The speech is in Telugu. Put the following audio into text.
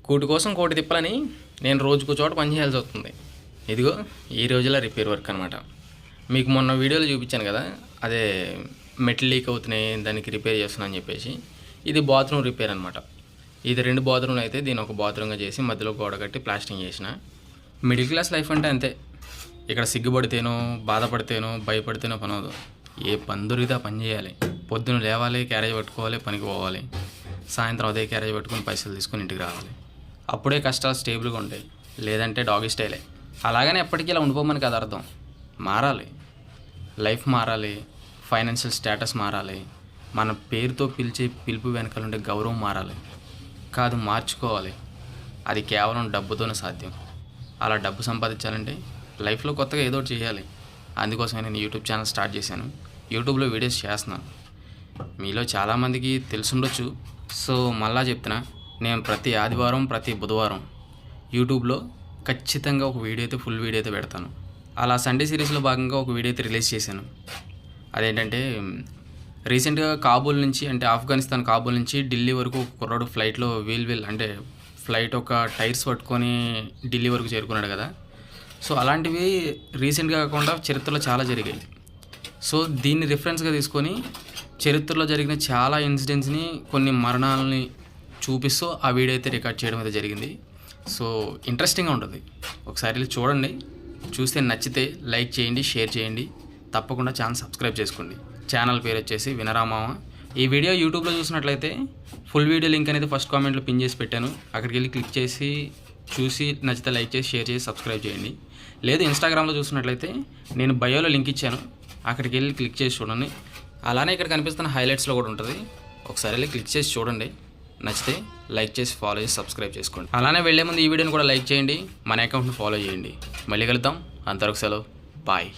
కూటి కోసం కోటి తిప్పాలని నేను రోజుకో చోట పని చేయాల్సి వస్తుంది. ఇదిగో ఈ రోజుల రిపేర్ వర్క్ అనమాట. మీకు మొన్న వీడియోలో చూపించాను కదా, అదే మెట్లు లీక్ అవుతున్నాయి, దానికి రిపేర్ చేస్తున్నా అని చెప్పేసి. ఇది బాత్రూమ్ రిపేర్ అనమాట. ఇది 2 బాత్రూమ్లు అయితే దీని ఒక బాత్రూమ్గా చేసి మధ్యలో గోడ కట్టి ప్లాస్టింగ్ చేసిన. మిడిల్ క్లాస్ లైఫ్ అంటే అంతే. ఇక్కడ సిగ్గుపడితేనో బాధపడితేనో భయపడితేనో పని అవదు. ఏ పని దొరికితే పని చేయాలి. పొద్దున లేవాలి, క్యారేజ్ పట్టుకోవాలి, పనికి పోవాలి. సాయంత్రం అదే క్యారేజ్ పట్టుకుని పైసలు తీసుకుని ఇంటికి రావాలి. అప్పుడే కష్టాలు స్టేబుల్గా ఉంటాయి, లేదంటే డాగీ స్టైలే. అలాగనే ఎప్పటికీ ఇలా ఉండిపోమని కదా అర్థం. మారాలి, లైఫ్ మారాలి, ఫైనాన్షియల్ స్టేటస్ మారాలి, మన పేరుతో పిలిచే పిలుపు వెనకాల ఉండే గౌరవం మారాలి. కాదు, మార్చుకోవాలి. అది కేవలం డబ్బుతోనే సాధ్యం. అలా డబ్బు సంపాదించాలంటే లైఫ్లో కొత్తగా ఏదో ఒకటి చేయాలి. అందుకోసమే నేను యూట్యూబ్ ఛానల్ స్టార్ట్ చేశాను. యూట్యూబ్లో వీడియోస్ చేస్తున్నాను. మీలో చాలామందికి తెలుసుండొచ్చు. సో మళ్ళా చెప్తున్నా, నేను ప్రతి ఆదివారం ప్రతి బుధవారం యూట్యూబ్లో ఖచ్చితంగా ఒక వీడియో అయితే ఫుల్ వీడియో అయితే పెడతాను. అలా సండే సిరీస్లో భాగంగా ఒక వీడియో అయితే రిలీజ్ చేశాను. అదేంటంటే రీసెంట్గా కాబూల్ నుంచి, అంటే ఆఫ్ఘనిస్తాన్ కాబూల్ నుంచి ఢిల్లీ వరకు ఒక కుర్రాడు ఫ్లైట్లో వీల్ అంటే ఫ్లైట్ ఒక టైర్స్ పట్టుకొని ఢిల్లీ వరకు చేరుకున్నాడు కదా. సో అలాంటివి రీసెంట్గా కాకుండా చరిత్రలో చాలా జరిగాయి. సో దీన్ని రిఫరెన్స్గా తీసుకొని చరిత్రలో జరిగిన చాలా ఇన్సిడెంట్స్ని, కొన్ని మరణాలని చూపిస్తూ ఆ వీడియో అయితే రికార్డ్ చేయడం అయితే జరిగింది. సో ఇంట్రెస్టింగ్గా ఉంటుంది. ఒకసారి చూడండి. చూస్తే నచ్చితే లైక్ చేయండి, షేర్ చేయండి. తప్పకుండా ఛానల్ సబ్స్క్రైబ్ చేసుకోండి. ఛానల్ పేరు వచ్చేసి వినరామామ. ఈ వీడియో యూట్యూబ్లో చూసినట్లయితే ఫుల్ వీడియో లింక్ అనేది ఫస్ట్ కామెంట్లో పిన్ చేసి పెట్టాను. అక్కడికి వెళ్ళి క్లిక్ చేసి చూసి నచ్చితే లైక్ చేసి షేర్ చేసి సబ్స్క్రైబ్ చేయండి. లేదు ఇన్స్టాగ్రామ్లో చూసినట్లయితే నేను బయోలో లింక్ ఇచ్చాను. అక్కడికి వెళ్ళి క్లిక్ చేసి చూడండి. అలానే ఇక్కడ కనిపిస్తున్న హైలైట్స్లో కూడా ఉంటుంది. ఒకసారి వెళ్ళి క్లిక్ చేసి చూడండి. నచ్చితే లైక్ చేసి ఫాలో చేసి సబ్స్క్రైబ్ చేసుకోండి. అలానే వెళ్లే ముందు ఈ వీడియోని కూడా లైక్ చేయండి, మన అకౌంట్ని ఫాలో చేయండి. మళ్ళీ కలుద్దాం. అంతవరకు సెలవు. బాయ్.